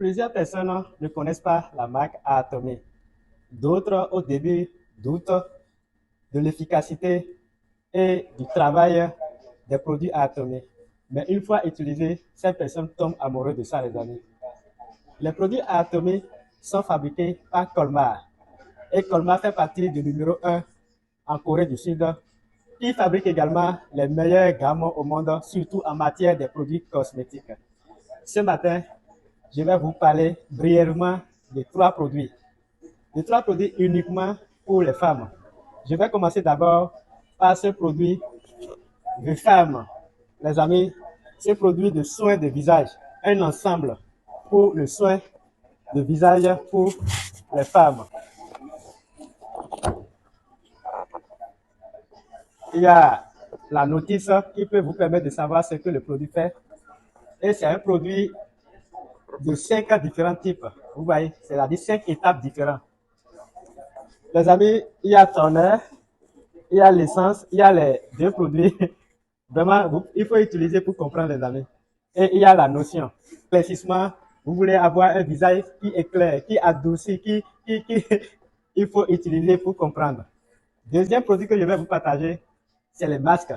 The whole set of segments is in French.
Plusieurs personnes ne connaissent pas la marque Atomy. D'autres, au début, doutent de l'efficacité et du travail des produits Atomy. Mais une fois utilisés, ces personnes tombent amoureuses de ça, les amis. Les produits Atomy sont fabriqués par Colmar. Et Colmar fait partie du numéro 1 en Corée du Sud, qui fabrique également les meilleures gammes au monde, surtout en matière de produits cosmétiques. Ce matin, je vais vous parler brièvement de trois produits. De trois produits uniquement pour les femmes. Je vais commencer d'abord par ce produit de femmes. Les amis, ce produit de soins de visage, un ensemble pour le soin de visage pour les femmes. Il y a la notice qui peut vous permettre de savoir ce que le produit fait. Et c'est un produit de 5 différents types. Vous voyez, c'est-à-dire 5 étapes différentes. Les amis, il y a toner, il y a l'essence, il y a les deux produits. Vraiment, il faut utiliser pour comprendre les amis. Et il y a la notion. Éclaircissement, vous voulez avoir un visage qui éclaire, qui adoucit, il faut utiliser pour comprendre. Deuxième produit que je vais vous partager, c'est les masques.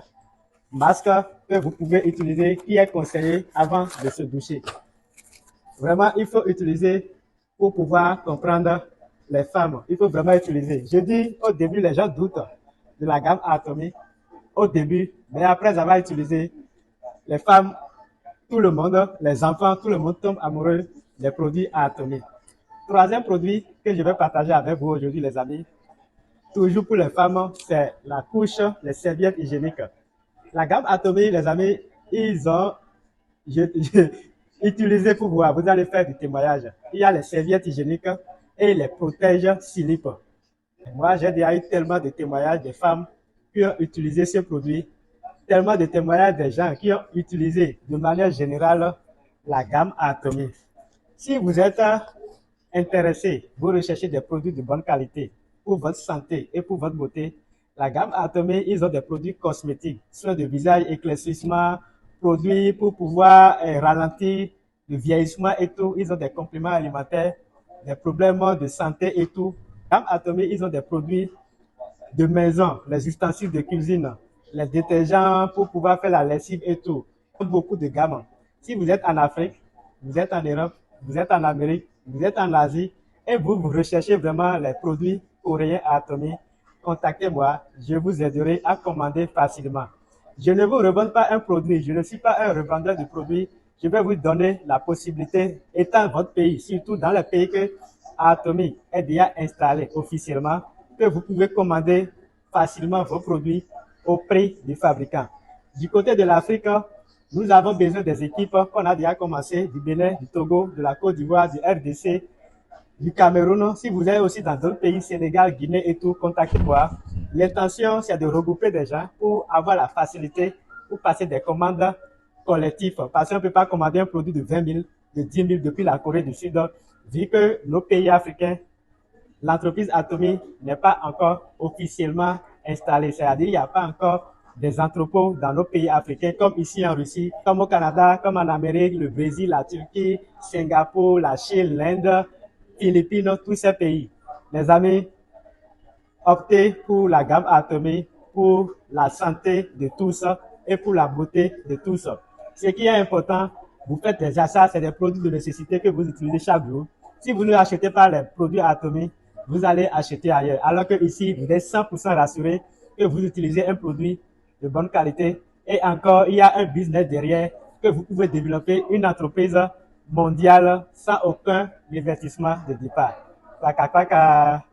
Masques que vous pouvez utiliser, qui est conseillé avant de se doucher. Vraiment, il faut utiliser pour pouvoir comprendre les femmes. Il faut vraiment utiliser. Je dis, au début, les gens doutent de la gamme Atomy. Au début, mais après avoir utilisé, les femmes, tout le monde, les enfants, tout le monde tombe amoureux des produits Atomy. Troisième produit que je vais partager avec vous aujourd'hui, les amis, toujours pour les femmes, c'est la couche, les serviettes hygiéniques. La gamme Atomy, les amis, ils ont utilisé pour voir. Vous allez faire du témoignage. Il y a les serviettes hygiéniques et les protèges slip. Moi, j'ai déjà eu tellement de témoignages de femmes qui ont utilisé ce produit, tellement de témoignages des gens qui ont utilisé de manière générale la gamme Atomy. Si vous êtes intéressé, vous recherchez des produits de bonne qualité pour votre santé et pour votre beauté, la gamme Atomy, ils ont des produits cosmétiques, soins de visage, éclaircissement, produits pour pouvoir ralentir le vieillissement et tout. Ils ont des compléments alimentaires, des problèmes de santé et tout. La gamme Atomy, ils ont des produits de maison, les ustensiles de cuisine, les détergents pour pouvoir faire la lessive et tout. Beaucoup de gammes. Si vous êtes en Afrique, vous êtes en Europe, vous êtes en Amérique, vous êtes en Asie et vous recherchez vraiment les produits coréens Atomy, contactez-moi, je vous aiderai à commander facilement. Je ne vous revends pas un produit, je ne suis pas un revendeur de produits, je vais vous donner la possibilité, étant votre pays, surtout dans les pays que Atomy est déjà installé officiellement, que vous pouvez commander facilement vos produits au prix du fabricant. Du côté de l'Afrique, nous avons besoin des équipes qu'on a déjà commencé, du Bénin, du Togo, de la Côte d'Ivoire, du RDC, du Cameroun. Si vous êtes aussi dans d'autres pays, Sénégal, Guinée et tout, contactez-moi. L'intention, c'est de regrouper des gens pour avoir la facilité pour passer des commandes collectives. Parce qu'on ne peut pas commander un produit de 20 000, de 10 000 depuis la Corée du Sud, vu que nos pays africains, l'entreprise Atomy n'est pas encore officiellement installée. C'est-à-dire qu'il n'y a pas encore des entrepôts dans nos pays africains, comme ici en Russie, comme au Canada, comme en Amérique, le Brésil, la Turquie, Singapour, la Chine, l'Inde, Philippines, tous ces pays. Les amis, optez pour la gamme Atomy, pour la santé de tous et pour la beauté de tous. Ce qui est important, vous faites des achats, c'est des produits de nécessité que vous utilisez chaque jour. Si vous ne achetez pas les produits Atomy, vous allez acheter ailleurs. Alors que ici, vous êtes 100% rassuré que vous utilisez un produit de bonne qualité. Et encore, il y a un business derrière que vous pouvez développer une entreprise mondiale sans aucun investissement de départ. Paka, paka.